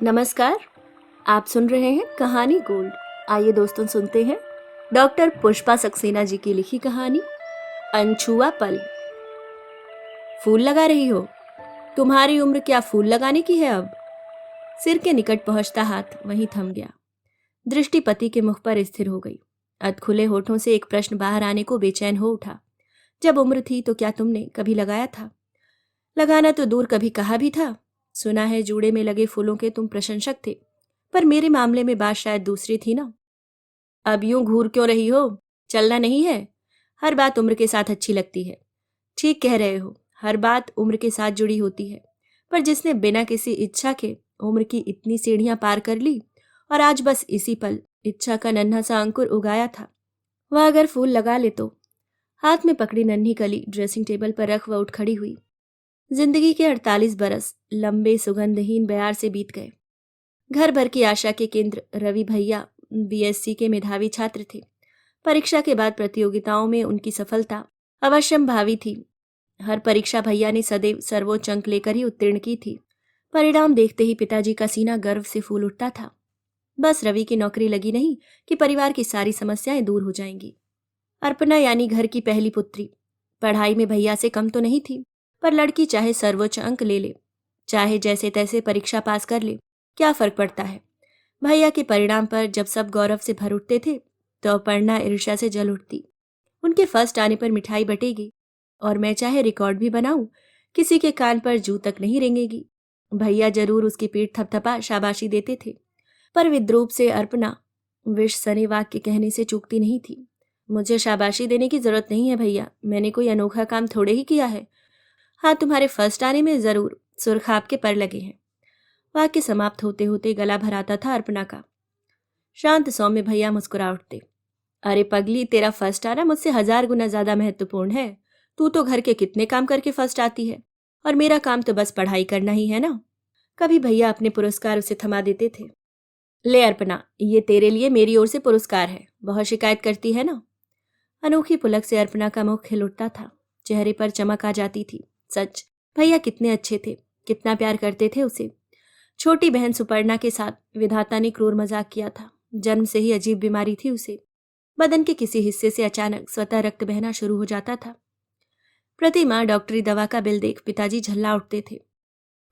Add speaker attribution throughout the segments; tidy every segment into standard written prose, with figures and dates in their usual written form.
Speaker 1: नमस्कार। आप सुन रहे हैं कहानी गोल्ड। आइए दोस्तों सुनते हैं डॉक्टर पुष्पा सक्सेना जी की लिखी कहानी अनछुआ पल। फूल लगा रही हो? तुम्हारी उम्र क्या फूल लगाने की है अब? सिर के निकट पहुंचता हाथ वहीं थम गया। दृष्टि पति के मुख पर स्थिर हो गई। अधखुले होठों से एक प्रश्न बाहर आने को बेचैन हो उठा। जब उम्र थी तो क्या तुमने कभी लगाया था? लगाना तो दूर कभी कहा भी था। सुना है जूड़े में लगे फूलों के तुम प्रशंसक थे, पर मेरे मामले में बात शायद दूसरी थी ना। अब यूं घूर क्यों रही हो? चलना नहीं है? हर बात उम्र के साथ अच्छी लगती है। ठीक कह रहे हो, हर बात उम्र के साथ जुड़ी होती है। पर जिसने बिना किसी इच्छा के उम्र की इतनी सीढ़ियां पार कर ली और आज बस इसी पल इच्छा का नन्हा सा अंकुर उगाया था, वह अगर फूल लगा ले तो। हाथ में पकड़ी नन्ही कली ड्रेसिंग टेबल पर रख वह उठ खड़ी हुई। जिंदगी के 48 बरस लंबे सुगंधहीन बयार से बीत गए। घर भर की आशा के केंद्र रवि भैया बीएससी के मेधावी छात्र थे। परीक्षा के बाद प्रतियोगिताओं में उनकी सफलता अवश्यंभावी थी। हर परीक्षा भैया ने सदैव सर्वोच्च अंक लेकर ही उत्तीर्ण की थी। परिणाम देखते ही पिताजी का सीना गर्व से फूल उठता था। बस रवि की नौकरी लगी नहीं कि परिवार की सारी समस्याएं दूर हो जाएंगी। अर्पणा यानी घर की पहली पुत्री पढ़ाई में भैया से कम तो नहीं थी, पर लड़की चाहे सर्वोच्च अंक ले ले, चाहे जैसे तैसे परीक्षा पास कर ले, क्या फर्क पड़ता है। भैया के परिणाम पर जब सब गौरव से भर उठते थे तो अपर्णा ईर्ष्या से जल उठती। उनके फर्स्ट आने पर मिठाई बटेगी और मैं चाहे रिकॉर्ड भी बनाऊं, किसी के कान पर जू तक नहीं रेंगेगी। भैया जरूर उसकी पीठ थपथपा शाबाशी देते थे, पर विद्रूप से अर्पणा विष सने वाक्य कहने से चूकती नहीं थी। मुझे शाबाशी देने की जरूरत नहीं है भैया, मैंने कोई अनोखा काम थोड़े ही किया है। हाँ, तुम्हारे फर्स्ट आने में जरूर सुरखाब के पर लगे हैं। वाक्य समाप्त होते होते गला भराता था अर्पणा का। शांत सौम्य भैया मुस्कुरा उठते। अरे पगली, तेरा फर्स्ट आना मुझसे 1000 गुना ज्यादा महत्वपूर्ण है। तू तो घर के कितने काम करके फर्स्ट आती है, और मेरा काम तो बस पढ़ाई करना ही है ना। कभी भैया अपने पुरस्कार उसे थमा देते थे। ले अर्पणा, ये तेरे लिए मेरी ओर से पुरस्कार है। बहुत शिकायत करती है ना। अनोखी पुलक से अर्पणा का मुख खिल उठता था, चेहरे पर चमक आ जाती थी। सच, भैया कितने अच्छे थे, कितना प्यार करते थे उसे। छोटी बहन सुपर्णा के साथ विधाता ने क्रूर मजाक किया था। जन्म से ही अजीब बीमारी थी उसे। बदन के किसी हिस्से से अचानक स्वतः रक्त बहना शुरू हो जाता था। प्रति माह डॉक्टरी दवा का बिल देख पिताजी झल्ला उठते थे।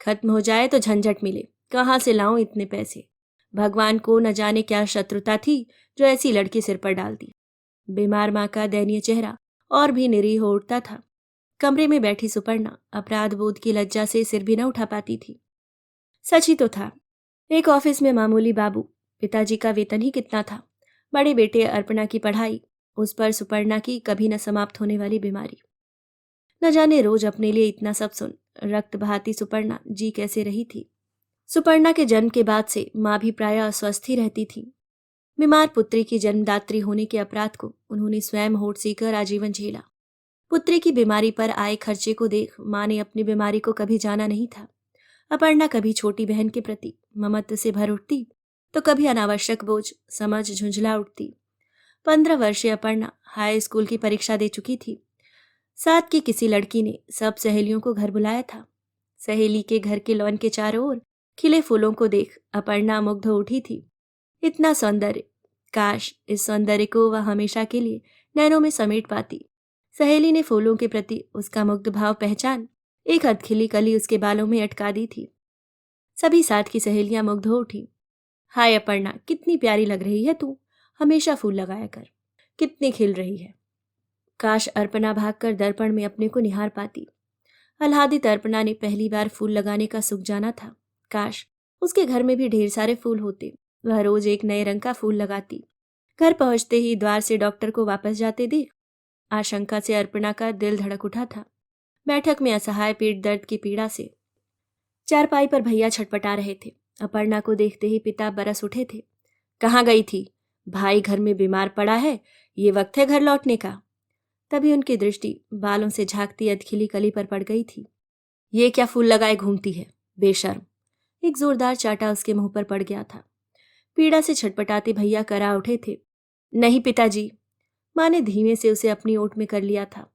Speaker 1: खत्म हो जाए तो झंझट मिले, कहाँ से लाऊं इतने पैसे। भगवान को न जाने क्या शत्रुता थी जो ऐसी लड़की सिर पर डाल दी। बीमार माँ का दयनीय चेहरा और भी निरीह हो उठता था। कमरे में बैठी सुपर्णा अपराध बोध की लज्जा से सिर भी न उठा पाती थी। सच ही तो था, एक ऑफिस में मामूली बाबू, पिताजी का वेतन ही कितना था, बड़े बेटे अर्पणा की पढ़ाई, उस पर सुपर्णा की कभी न समाप्त होने वाली बीमारी। न जाने रोज अपने लिए इतना सब सुन रक्त बहाती सुपर्णा जी कैसे रही थी। सुपर्णा के जन्म के बाद से माँ भी प्राय अस्वस्थ ही रहती थी। बीमार पुत्री की जन्मदात्री होने के अपराध को उन्होंने स्वयं होठ सीकर आजीवन झेला। पुत्री की बीमारी पर आए खर्चे को देख माँ ने अपनी बीमारी को कभी जाना नहीं था। अपर्णा कभी छोटी बहन के प्रति ममत्व से भर उठती तो कभी अनावश्यक बोझ समझ झुंझला उठती। 15 वर्षीय अपर्णा हाई स्कूल की परीक्षा दे चुकी थी। साथ की किसी लड़की ने सब सहेलियों को घर बुलाया था। सहेली के घर के लॉन के चारों ओर खिले फूलों को देख अपर्णा मुग्ध हो उठी थी। इतना सौंदर्य, काश इस सौंदर्य को वह हमेशा के लिए नैनों में समेट पाती। सहेली ने फूलों के प्रति उसका मुग्ध भाव पहचान एक अधखिली कली उसके बालों में अटका दी थी। सभी साथ की सहेलियां मुग्ध हो उठी। हाय अपर्णा, कितनी प्यारी लग रही है तू, हमेशा फूल लगाया कर, कितनी खिल रही है। काश अर्पणा भागकर दर्पण में अपने को निहार पाती। आह्लादित अर्पणा ने पहली बार फूल लगाने का सुख जाना था। काश उसके घर में भी ढेर सारे फूल होते। वह रोज एक नए रंग का फूल लगाती। घर पहुंचते ही द्वार से डॉक्टर को वापस जाते देख आशंका से अर्पणा का दिल धड़क उठा था। बैठक में असहाय पेट दर्द की पीड़ा से चारपाई पर भैया छटपटा रहे थे। अपर्णा को देखते ही पिता बरस उठे थे। कहाँ गई थी? भाई घर में बीमार पड़ा है, ये वक्त है घर लौटने का। तभी उनकी दृष्टि बालों से झांकती अधखिली कली पर पड़ गई थी। ये क्या फूल लगाए घूमती है, बेशर्म। एक जोरदार चाटा उसके मुंह पर पड़ गया था। पीड़ा से छटपटाते भैया करा उठे थे। नहीं पिताजी। माँ ने धीमे से उसे अपनी ओट में कर लिया था।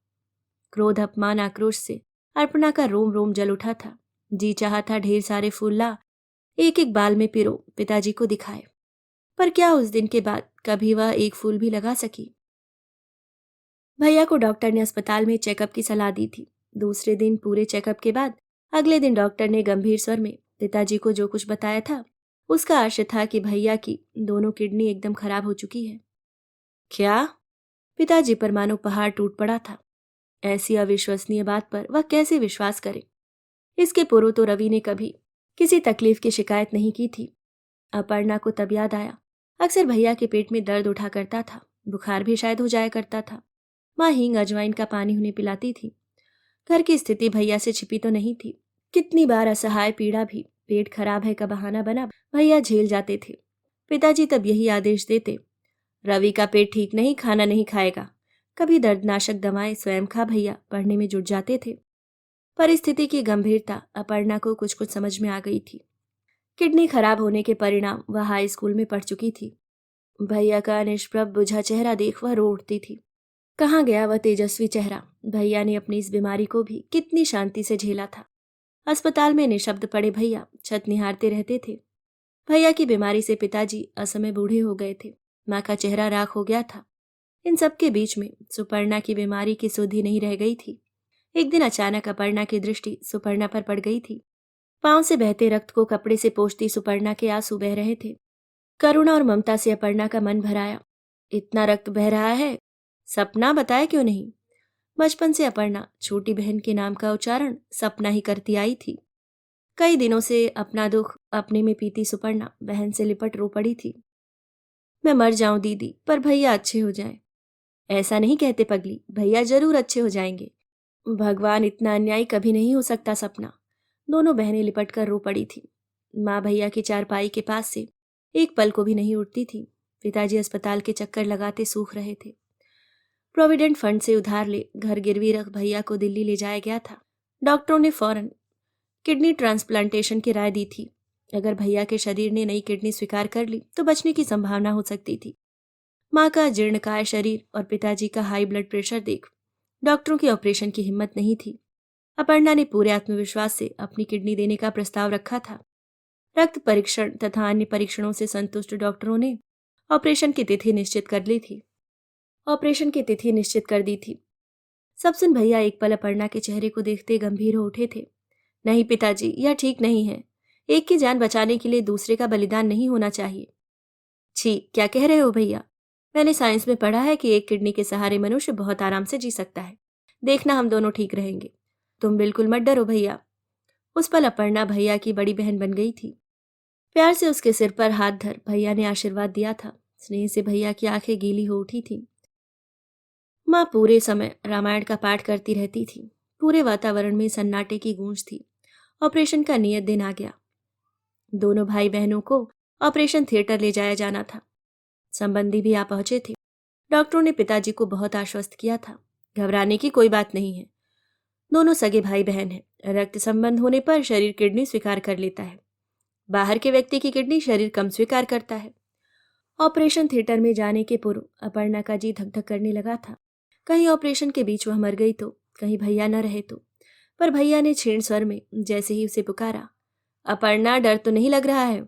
Speaker 1: क्रोध, अपमान, आक्रोश से अर्पणा का रोम रोम जल उठा था। जी चाहा था ढेर सारे फूल ला एक एक बाल में पिरो पिताजी को दिखाए। पर क्या उस दिन के बाद कभी वह एक फूल भी लगा सकी? भैया को डॉक्टर ने अस्पताल में चेकअप की सलाह दी थी। दूसरे दिन पूरे चेकअप के बाद अगले दिन डॉक्टर ने गंभीर स्वर में पिताजी को जो कुछ बताया था, उसका आशय था कि भैया की दोनों किडनी एकदम खराब हो चुकी है। क्या? पिताजी पर मानो पहाड़ टूट पड़ा था। ऐसी अविश्वसनीय बात पर वह कैसे विश्वास करे? इसके पूर्व तो रवि ने कभी किसी तकलीफ की शिकायत नहीं की थी। अपर्णा को तब याद आया, अक्सर भैया के पेट में दर्द उठा करता था, बुखार भी शायद हो जाया करता था। माँ हींग अजवाइन का पानी उन्हें पिलाती थी। घर की स्थिति भैया से छिपी तो नहीं थी। कितनी बार असहाय पीड़ा भी पेट खराब है का बहाना बना भैया झेल जाते थे। पिताजी तब यही आदेश देते, रवि का पेट ठीक नहीं, खाना नहीं खाएगा। कभी दर्दनाशक दवाएं स्वयं खा भैया पढ़ने में जुट जाते थे। परिस्थिति की गंभीरता अपर्णा को कुछ कुछ समझ में आ गई थी। किडनी खराब होने के परिणाम वह हाई स्कूल में पढ़ चुकी थी। भैया का निष्प्रभ बुझा चेहरा देख वह रो उठती थी। कहाँ गया वह तेजस्वी चेहरा? भैया ने अपनी इस बीमारी को भी कितनी शांति से झेला था। अस्पताल में निशब्द पड़े भैया छत निहारते रहते थे। भैया की बीमारी से पिताजी असमय बूढ़े हो गए थे। माँ का चेहरा राख हो गया था। इन सब के बीच में सुपर्णा की बीमारी की सुधि नहीं रह गई थी। एक दिन अचानक अपर्णा की दृष्टि सुपर्णा पर पड़ गई थी। पांव से बहते रक्त को कपड़े से पोंछती सुपर्णा के आंसू बह रहे थे। करुणा और ममता से अपर्णा का मन भराया। इतना रक्त बह रहा है, सपना बताया क्यों नहीं? बचपन से अपर्णा छोटी बहन के नाम का उच्चारण सपना ही करती आई थी। कई दिनों से अपना दुख अपने में पीती सुपर्णा बहन से लिपट रो पड़ी थी। मैं मर जाऊं दीदी, पर भैया अच्छे हो जाएं। ऐसा नहीं कहते पगली, भैया जरूर अच्छे हो जाएंगे। भगवान इतना अन्यायी कभी नहीं हो सकता सपना। दोनों बहनें लिपट कर रो पड़ी थी। माँ भैया की चारपाई के पास से एक पल को भी नहीं उठती थी। पिताजी अस्पताल के चक्कर लगाते सूख रहे थे। प्रोविडेंट फंड से उधार ले घर गिरवी रख भैया को दिल्ली ले जाया गया था। डॉक्टरों ने फौरन किडनी ट्रांसप्लांटेशन की राय दी थी। अगर भैया के शरीर ने नई किडनी स्वीकार कर ली तो बचने की संभावना हो सकती थी। माँ का जीर्णकाय शरीर और पिताजी का हाई ब्लड प्रेशर देख डॉक्टरों की ऑपरेशन की हिम्मत नहीं थी। अपर्णा ने पूरे आत्मविश्वास से अपनी किडनी देने का प्रस्ताव रखा था। रक्त परीक्षण तथा अन्य परीक्षणों से संतुष्ट डॉक्टरों ने ऑपरेशन की तिथि निश्चित कर ली थी। ऑपरेशन की तिथि निश्चित कर दी थी। सबसुन भैया एक पल अपर्णा के चेहरे को देखते गंभीर हो उठे थे। नहीं पिताजी, यह ठीक नहीं है। एक की जान बचाने के लिए दूसरे का बलिदान नहीं होना चाहिए। छी, क्या कह रहे हो भैया? मैंने साइंस में पढ़ा है कि एक किडनी के सहारे मनुष्य बहुत आराम से जी सकता है। देखना, हम दोनों ठीक रहेंगे। तुम बिल्कुल मत डरो भैया। उस पल अपर्णा भैया की बड़ी बहन बन गई थी। प्यार से उसके सिर पर हाथ धर भैया ने आशीर्वाद दिया था। स्नेह से भैया की आंखें गीली हो उठी थीं। माँ पूरे समय रामायण का पाठ करती रहती थी। पूरे वातावरण में सन्नाटे की गूंज थी। ऑपरेशन का नियत दिन आ गया। दोनों भाई बहनों को ऑपरेशन थिएटर ले जाया जाना था। संबंधी भी आ पहुंचे थे। डॉक्टरों ने पिताजी को बहुत आश्वस्त किया था, घबराने की कोई बात नहीं है। दोनों सगे भाई बहन हैं। रक्त संबंध होने पर शरीर किडनी स्वीकार कर लेता है। बाहर के व्यक्ति की किडनी शरीर कम स्वीकार करता है। ऑपरेशन थिएटर में जाने के पूर्व अपर्णा का जी धक धक करने लगा था। कहीं ऑपरेशन के बीच वह मर गई तो, कहीं भैया न रहे तो। पर भैया ने क्षीण स्वर में जैसे ही उसे पुकारा, अपर्णा डर तो नहीं लग रहा है,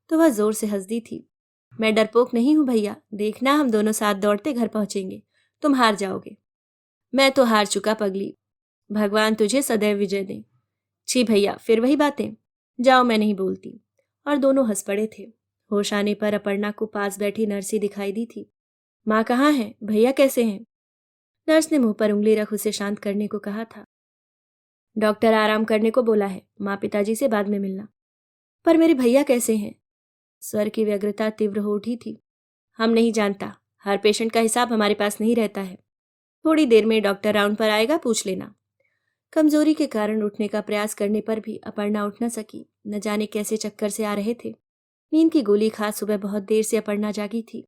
Speaker 1: तो वह जोर से हंस दी थी। मैं डरपोक नहीं हूं भैया, देखना हम दोनों साथ दौड़ते घर पहुंचेंगे। तुम हार जाओगे। मैं तो हार चुका पगली। भगवान तुझे सदैव विजय दे। छी भैया, फिर वही बातें। जाओ, मैं नहीं बोलती। और दोनों हंस पड़े थे। होश आने पर अपर्णा को पास बैठी नर्सी दिखाई दी थी। माँ कहाँ है? भैया कैसे हैं? नर्स ने मुंह पर उंगली रख उसे शांत करने को कहा था। डॉक्टर आराम करने को बोला है, माँ पिताजी से बाद में मिलना। पर मेरे भैया कैसे हैं? स्वर की व्यग्रता तीव्र हो उठी थी। हम नहीं जानता, हर पेशेंट का हिसाब हमारे पास नहीं रहता है। थोड़ी देर में डॉक्टर राउंड पर आएगा, पूछ लेना। कमजोरी के कारण उठने का प्रयास करने पर भी अपर्णा उठ न सकी। न जाने कैसे चक्कर से आ रहे थे। नींद की गोली खा सुबह बहुत देर से अपर्णा जागी थी।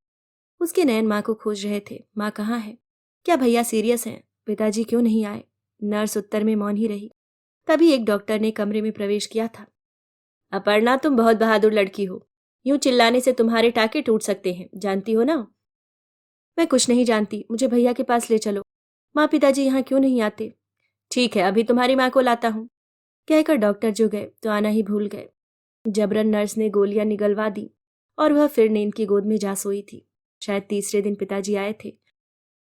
Speaker 1: उसके नयन माँ को खोज रहे थे। माँ कहाँ है? क्या भैया सीरियस हैं? पिताजी क्यों नहीं आए? नर्स उत्तर में मौन ही रही। तभी एक डॉक्टर ने कमरे में प्रवेश किया था। अपर्णा, तुम बहुत बहादुर लड़की हो। यूं चिल्लाने से तुम्हारे टाके टूट सकते हैं, जानती हो ना? मैं कुछ नहीं जानती, मुझे भैया के पास ले चलो। माँ पिताजी यहाँ क्यों नहीं आते? ठीक है, अभी तुम्हारी माँ को लाता हूँ। कहकर डॉक्टर जो गए तो आना ही भूल गए। जबरन नर्स ने गोलियां निगलवा दी और वह फिर नींद की गोद में जा सोई थी। शायद तीसरे दिन पिताजी आए थे।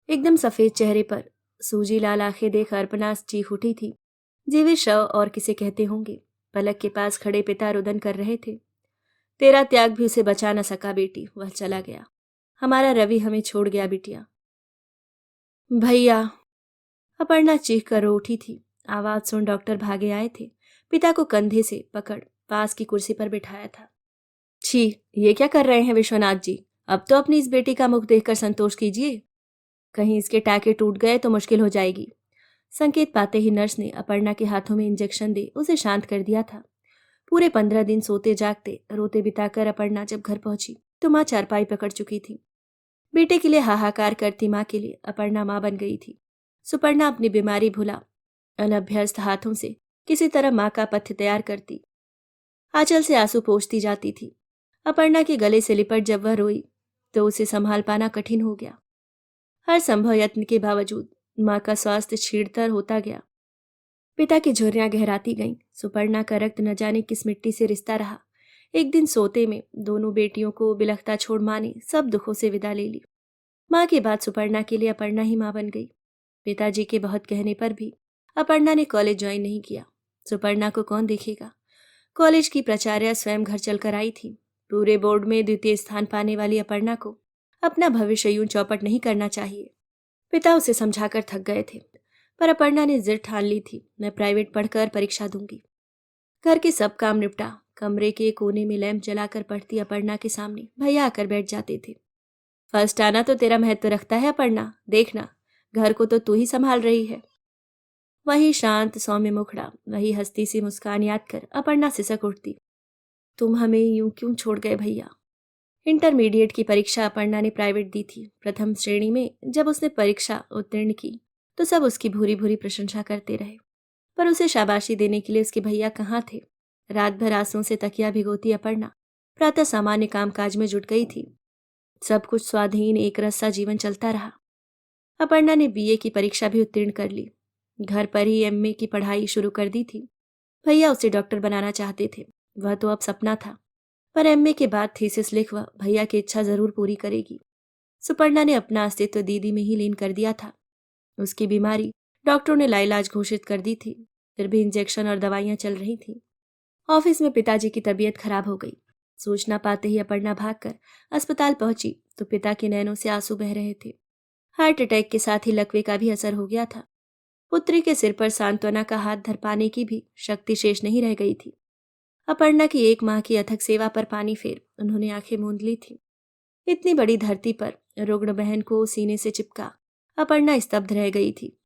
Speaker 1: एकदम सफेद चेहरे पर सूजी लाल आंखें देख अर्पणा चीख उठी थी। जीवित शव और किसे कहते होंगे। पलक के पास खड़े पिता रुदन कर रहे थे। तेरा त्याग भी उसे बचा न सका बेटी, वह चला गया। हमारा रवि हमें छोड़ गया बिटिया। भैया, अपर्णा चीख कर रो उठी थी। आवाज सुन डॉक्टर भागे आए थे। पिता को कंधे से पकड़ पास की कुर्सी पर बिठाया था। छी, ये क्या कर रहे हैं विश्वनाथ जी? अब तो अपनी इस बेटी का मुख देखकर संतोष कीजिए। कहीं इसके टाके टूट गए तो मुश्किल हो जाएगी। संकेत पाते ही नर्स ने अपर्णा के हाथों में इंजेक्शन दे उसे शांत कर दिया था। पूरे 15 दिन सोते जागते रोते बिताकर अपर्णा जब घर पहुंची तो माँ चारपाई पकड़ चुकी थी। बेटे के लिए हाहाकार करती माँ के लिए अपर्णा माँ बन गई थी। सुपर्णा अपनी बीमारी भुला अनभ्यस्त हाथों से किसी तरह माँ का पथ्य तैयार करती। आंचल से आंसू पोंछती जाती थी। अपर्णा के गले से लिपट जब वह रोई तो उसे संभाल पाना कठिन हो गया। हर संभव यत्न के बावजूद माँ का स्वास्थ्य छीड़तर होता गया। पिता की झुर्रियां गहराती गईं। सुपर्णा का रक्त न जाने किस मिट्टी से रिश्ता रहा। एक दिन सोते में दोनों बेटियों को बिलखता छोड़ माँ ने सब दुखों से विदा ले ली। माँ के बाद सुपर्णा के लिए अपर्णा ही माँ बन गई। पिताजी के बहुत कहने पर भी अपर्णा ने कॉलेज ज्वाइन नहीं किया। सुपर्णा को कौन देखेगा। कॉलेज की प्राचार्य स्वयं घर चलकर आई थी। पूरे बोर्ड में द्वितीय स्थान पाने वाली अपर्णा को अपना भविष्य यूं चौपट नहीं करना चाहिए। पिता उसे समझाकर थक गए थे, पर अपर्णा ने जिद ठान ली थी, मैं प्राइवेट पढ़कर परीक्षा दूंगी। घर के सब काम निपटा कमरे के कोने में लैंप जलाकर पढ़ती अपर्णा के सामने भैया आकर बैठ जाते थे। फर्स्ट आना तो तेरा महत्व रखता है अपर्णा, देखना घर को तो तू ही संभाल रही है। वही शांत सौम्य मुखड़ा, वही हंसती सी मुस्कान याद कर अपर्णा सिसक उठती। तुम हमें यूं क्यों छोड़ गए भैया। इंटरमीडिएट की परीक्षा अपर्णा ने प्राइवेट दी थी। प्रथम श्रेणी में जब उसने परीक्षा उत्तीर्ण की तो सब उसकी भूरी भूरी प्रशंसा करते रहे, पर उसे शाबाशी देने के लिए उसके भैया कहाँ थे। रात भर आंसुओं से तकिया भिगोती अपर्णा प्रातः सामान्य कामकाज में जुट गई थी। सब कुछ स्वाधीन एक रस्सा जीवन चलता रहा। अपर्णा ने बीए की परीक्षा भी उत्तीर्ण कर ली। घर पर ही एमए की पढ़ाई शुरू कर दी थी। भैया उसे डॉक्टर बनाना चाहते थे, वह तो अब सपना था, पर एमए के बाद थीसिस लिख वह भैया की इच्छा जरूर पूरी करेगी। सुपर्णा ने अपना अस्तित्व दीदी में ही लीन कर दिया था। उसकी बीमारी डॉक्टरों ने लाइलाज घोषित कर दी थी, फिर भी इंजेक्शन और दवाइयां चल रही थी। ऑफिस में पिताजी की तबीयत खराब हो गई। सूचना पाते ही अपर्णा भागकर अस्पताल पहुंची तो पिता के नैनों से आंसू बह रहे थे। हार्ट अटैक के साथ ही लकवे का भी असर हो गया था। पुत्री के सिर पर सांत्वना का हाथ धर पाने की भी शक्ति शेष नहीं रह गई थी। अपर्णा की 1 माह की अथक सेवा पर पानी फेर उन्होंने आंखें मूंद ली थी। इतनी बड़ी धरती पर रुग्ण बहन को सीने से चिपका अपर्णा स्तब्ध रह गई थी।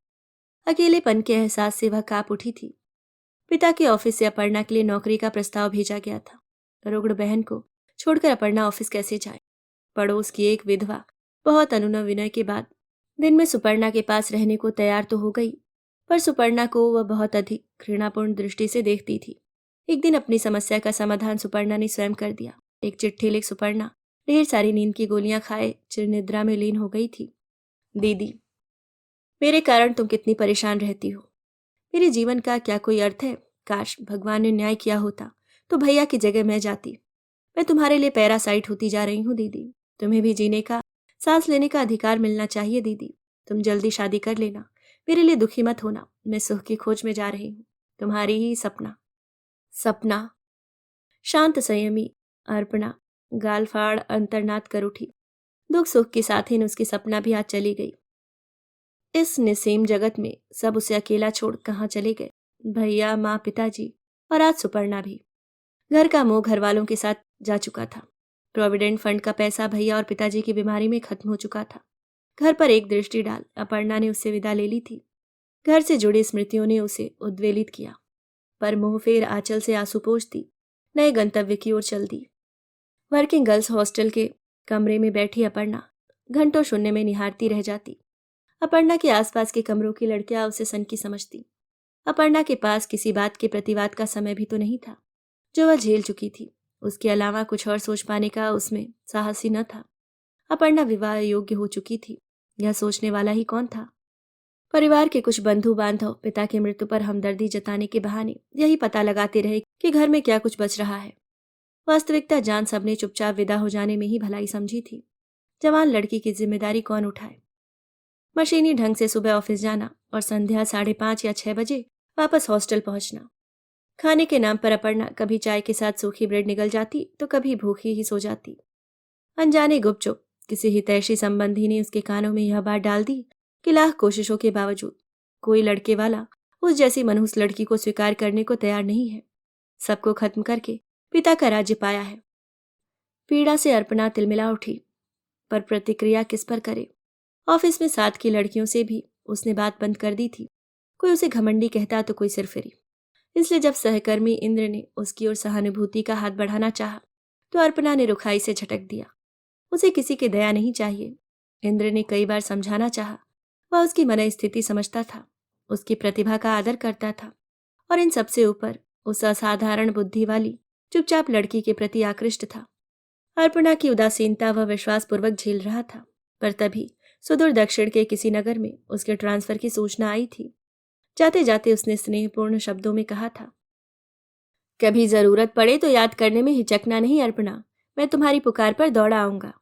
Speaker 1: अकेलेपन के एहसास से वह कांप उठी थी। पिता के ऑफिस से अपर्णा के लिए नौकरी का प्रस्ताव भेजा गया था। रुग्ण बहन को छोड़कर अपर्णा ऑफिस कैसे जाए। पड़ोस की एक विधवा बहुत अनुनय विनय के बाद दिन में सुपर्णा के पास रहने को तैयार तो हो गई, पर सुपर्णा को वह बहुत अधिक घृणापूर्ण दृष्टि से देखती थी। एक दिन अपनी समस्या का समाधान सुपर्णा ने स्वयं कर दिया। एक चिट्ठी लिख सुपर्णा ढेर सारी नींद की गोलियां खाए चिरनिद्रा में लीन हो गई थी। दीदी, मेरे कारण तुम कितनी परेशान रहती हो। मेरे जीवन का क्या कोई अर्थ है। काश भगवान ने न्याय किया होता तो भैया की जगह मैं जाती। मैं तुम्हारे लिए पैरासाइट होती जा रही हूँ दीदी। तुम्हें भी जीने का, सांस लेने का अधिकार मिलना चाहिए दीदी। तुम जल्दी शादी कर लेना। मेरे लिए दुखी मत होना। मैं सुख की खोज में जा रही हूँ। तुम्हारी ही सपना। सपना। शांत संयमी अर्पणा गाल फाड़ अंतर्नाद कर उठी। दुख सुख के साथ ही उसकी सपना भी आज चली गई। इस निसीम जगत में सब उसे अकेला छोड़ कहाँ चले गए। भैया, माँ, पिताजी और आज सुपर्णा भी। घर का मोह घर वालों के साथ जा चुका था। प्रोविडेंट फंड का पैसा भैया और पिताजी की बीमारी में खत्म हो चुका था। घर पर एक दृष्टि डाल अपर्णा ने उससे विदा ले ली थी। घर से जुड़ी स्मृतियों ने उसे उद्वेलित किया, पर मुंह फेर आंचल से आंसू पोंछती नए गंतव्य की ओर चल दी। वर्किंग गर्ल्स हॉस्टल के कमरे में बैठी अपर्णा घंटों शून्य में निहारती रह जाती। अपर्णा के आसपास के कमरों की लड़कियां उसे सनकी समझती। अपर्णा के पास किसी बात के प्रतिवाद का समय भी तो नहीं था जो वह झेल चुकी थी। उसके अलावा कुछ और सोच पाने का उसमें साहस ही न था। अपर्णा विवाह योग्य हो चुकी थी, यह सोचने वाला ही कौन था। परिवार के कुछ बंधु बांधव पिता की मृत्यु पर हमदर्दी जताने के बहाने यही पता लगाते रहे कि घर में क्या कुछ बच रहा है। वास्तविकता जान सबने चुपचाप विदा हो जाने में ही भलाई समझी थी। जवान लड़की की जिम्मेदारी कौन उठाए? मशीनी ढंग से सुबह ऑफिस जाना और संध्या 5:30 या 6 बजे वापस हॉस्टल पहुंचना। खाने के नाम पर अपर्णा कभी चाय के साथ सूखी ब्रेड निगल जाती तो कभी भूखी ही सो जाती। अनजाने गुपचुप किसी हितैषी संबंधी ने उसके कानों में यह बात डाल दी कि लाख कोशिशों के बावजूद कोई लड़के वाला उस जैसी मनहूस लड़की को स्वीकार करने को तैयार नहीं है। सबको खत्म करके पिता का राज्य पाया है। पीड़ा से अर्पणा तिलमिला उठी, पर प्रतिक्रिया किस पर करे? ऑफिस में साथ की लड़कियों से भी उसने बात बंद कर दी थी। कोई उसे घमंडी कहता तो कोई सिरफिरी। इसलिए जब सहकर्मी इंद्र ने उसकी ओर सहानुभूति का हाथ बढ़ाना चाहा तो अर्पणा ने रुखाई से झटक दिया। उसे किसी की दया नहीं चाहिए। इंद्र ने कई बार समझाना चाहा, वह उसकी मन स्थिति समझता था, उसकी प्रतिभा का आदर करता था और इन सबसे ऊपर उस असाधारण बुद्धि वाली चुपचाप लड़की के प्रति आकृष्ट था। अर्पणा की उदासीनता वह विश्वासपूर्वक झेल रहा था, पर तभी सुदूर दक्षिण के किसी नगर में उसके ट्रांसफर की सूचना आई थी। जाते जाते उसने स्नेहपूर्ण शब्दों में कहा था, कभी जरूरत पड़े तो याद करने में हिचकना नहीं अर्पणा, मैं तुम्हारी पुकार पर दौड़ा आऊंगा।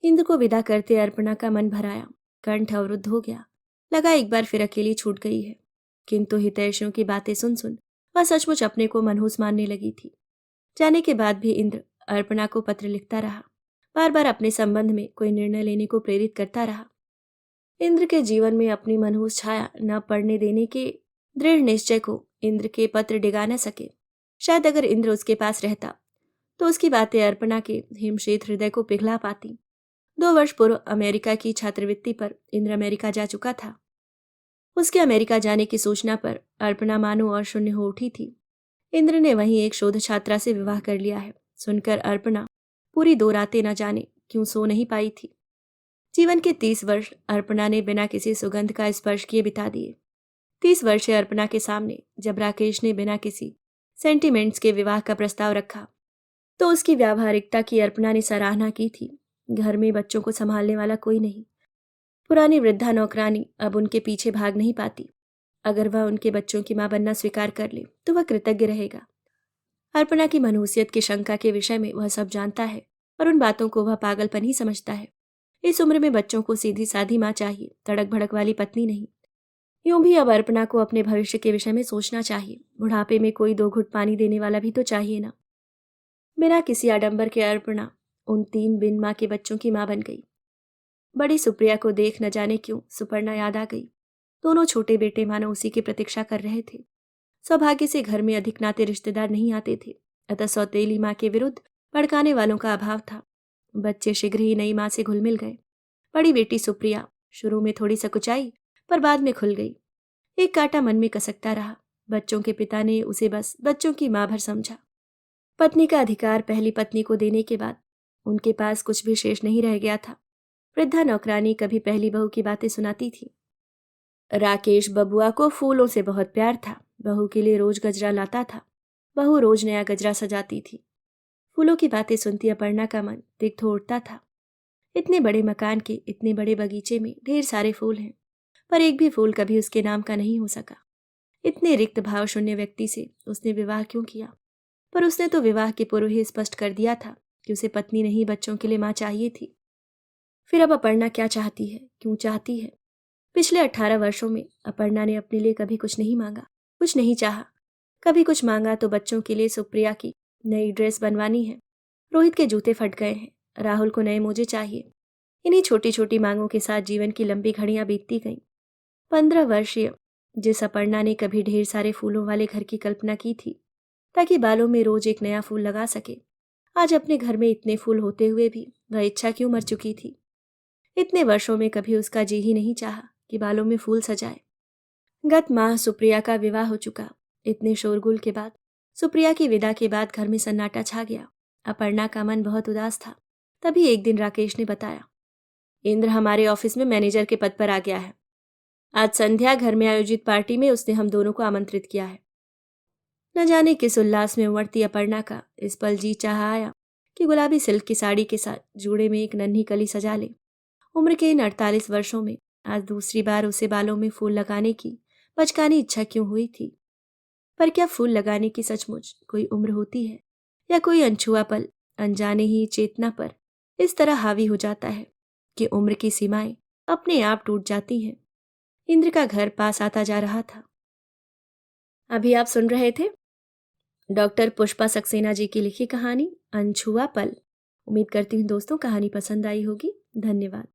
Speaker 1: इंद्र को विदा करते अर्पणा का मन भराया, कंठ अवरुद्ध हो गया। लगा एक बार फिर अकेली छूट गई है। किंतु हितैषियों की बातें सुन सुन वह सचमुच अपने को मनहूस मानने लगी थी। जाने के बाद भी इंद्र अर्पणा को पत्र लिखता रहा, बार बार अपने संबंध में कोई निर्णय लेने को प्रेरित करता रहा। इंद्र के जीवन में अपनी मनहूस छाया न पड़ने देने के दृढ़ निश्चय को इंद्र के पत्र डिगा न सके। शायद अगर इंद्र उसके पास रहता तो उसकी बातें अर्पणा के हिमशीत हृदय को पिघला पाती। 2 वर्ष पूर्व अमेरिका की छात्रवृत्ति पर इंद्र अमेरिका जा चुका था। उसके अमेरिका जाने की सूचना पर अर्पणा मानो और शून्य हो उठी थी। इंद्र ने वहीं एक शोध छात्रा से विवाह कर लिया है, सुनकर अर्पणा पूरी 2 रातें न जाने क्यों सो नहीं पाई थी। जीवन के 30 वर्ष अर्पणा ने बिना किसी सुगंध का स्पर्श किए बिता दिए। 30 वर्षीय अर्पणा के सामने जब राकेश ने बिना किसी सेंटिमेंट्स के विवाह का प्रस्ताव रखा तो उसकी व्यावहारिकता की अर्पणा ने सराहना की थी। घर में बच्चों को संभालने वाला कोई नहीं। पुरानी वृद्धा नौकरानी अब उनके पीछे भाग नहीं पाती। अगर वह उनके बच्चों की मां बनना स्वीकार कर ले तो वह कृतज्ञ रहेगा। अर्पणा की मनहूसियत की शंका के विषय में वह सब जानता है, पर उन बातों को वह पागलपन ही समझता है। इस उम्र में बच्चों को सीधी साधी माँ चाहिए, तड़क भड़क वाली पत्नी नहीं। यूं भी अब अर्पणा को अपने भविष्य के विषय में सोचना चाहिए। बुढ़ापे में कोई 2 घुट पानी देने वाला भी तो चाहिए ना। बिना किसी आडंबर के अर्पणा उन 3 बिन माँ के बच्चों की माँ बन गई। बड़ी सुप्रिया को देख न जाने क्यों सुपर्णा याद आ गई। दोनों छोटे बेटे मानो उसी की प्रतीक्षा कर रहे थे। सौभाग्य से घर में अधिक नाते रिश्तेदार नहीं आते थे, अतः सौतेली माँ के विरुद्ध भड़काने वालों का अभाव था। बच्चे शीघ्र ही नई माँ से घुल मिल गए। बड़ी बेटी सुप्रिया शुरू में थोड़ी सकुचाई, पर बाद में खुल गई। एक कांटा मन में कसकता रहा। बच्चों के पिता ने उसे बस बच्चों की माँ भर समझा। पत्नी का अधिकार पहली पत्नी को देने के बाद उनके पास कुछ भी शेष नहीं रह गया था। वृद्धा नौकरानी कभी पहली बहू की बातें सुनाती थी। राकेश बबुआ को फूलों से बहुत प्यार था। बहू के लिए रोज गजरा लाता था। बहू रोज नया गजरा सजाती थी। फूलों की बातें सुनती अपर्णा का मन तिक्त हो उठता था। इतने बड़े मकान के इतने बड़े बगीचे में ढेर सारे फूल हैं, पर एक भी फूल कभी उसके नाम का नहीं हो सका। इतने रिक्त भाव शून्य व्यक्ति से उसने विवाह क्यों किया? पर उसने तो विवाह के पूर्व ही स्पष्ट कर दिया था कि उसे पत्नी नहीं बच्चों के लिए माँ चाहिए थी। फिर अब अपर्णा क्या चाहती है, क्यों चाहती है? पिछले 18 वर्षों में अपर्णा ने अपने लिए कभी कुछ नहीं मांगा, कुछ नहीं चाहा। कभी कुछ मांगा तो बच्चों के लिए सुप्रिया की नई ड्रेस बनवानी है, रोहित के जूते फट गए हैं, राहुल को नए मोजे चाहिए। इन्हीं छोटी छोटी मांगों के साथ जीवन की लंबी घड़ियां बीतती गईं। 15 वर्षीय जिस अपर्णा ने कभी ढेर सारे फूलों वाले घर की कल्पना की थी ताकि बालों में रोज एक नया फूल लगा सके, आज अपने घर में इतने फूल होते हुए भी वह इच्छा क्यों मर चुकी थी? इतने वर्षों में कभी उसका जी ही नहीं चाहा कि बालों में फूल सजाए। गत माह सुप्रिया का विवाह हो चुका। इतने शोरगुल के बाद, सुप्रिया की विदा के बाद घर में सन्नाटा छा गया। अपर्णा का मन बहुत उदास था। तभी एक दिन राकेश ने बताया, इंद्र हमारे ऑफिस में मैनेजर के पद पर आ गया है। आज संध्या घर में आयोजित पार्टी में उसने हम दोनों को आमंत्रित किया है। न जाने किस उल्लास में उमड़ती अपर्णा का इस पल जी चाह आया कि गुलाबी सिल्क की साड़ी के साथ जूड़े में एक नन्ही कली सजा ले। उम्र के इन 48 वर्षों में आज दूसरी बार उसे बालों में फूल लगाने की बचकानी इच्छा क्यों हुई थी? पर क्या फूल लगाने की सचमुच कोई उम्र होती है? या कोई अनछुआ पल अनजाने ही चेतना पर इस तरह हावी हो जाता है कि उम्र की सीमाएं अपने आप टूट जाती हैं। इंद्र का घर पास आता जा रहा था। अभी आप सुन रहे थे डॉक्टर पुष्पा सक्सेना जी की लिखी कहानी अनछुआ पल। उम्मीद करती हूँ दोस्तों कहानी पसंद आई होगी। धन्यवाद।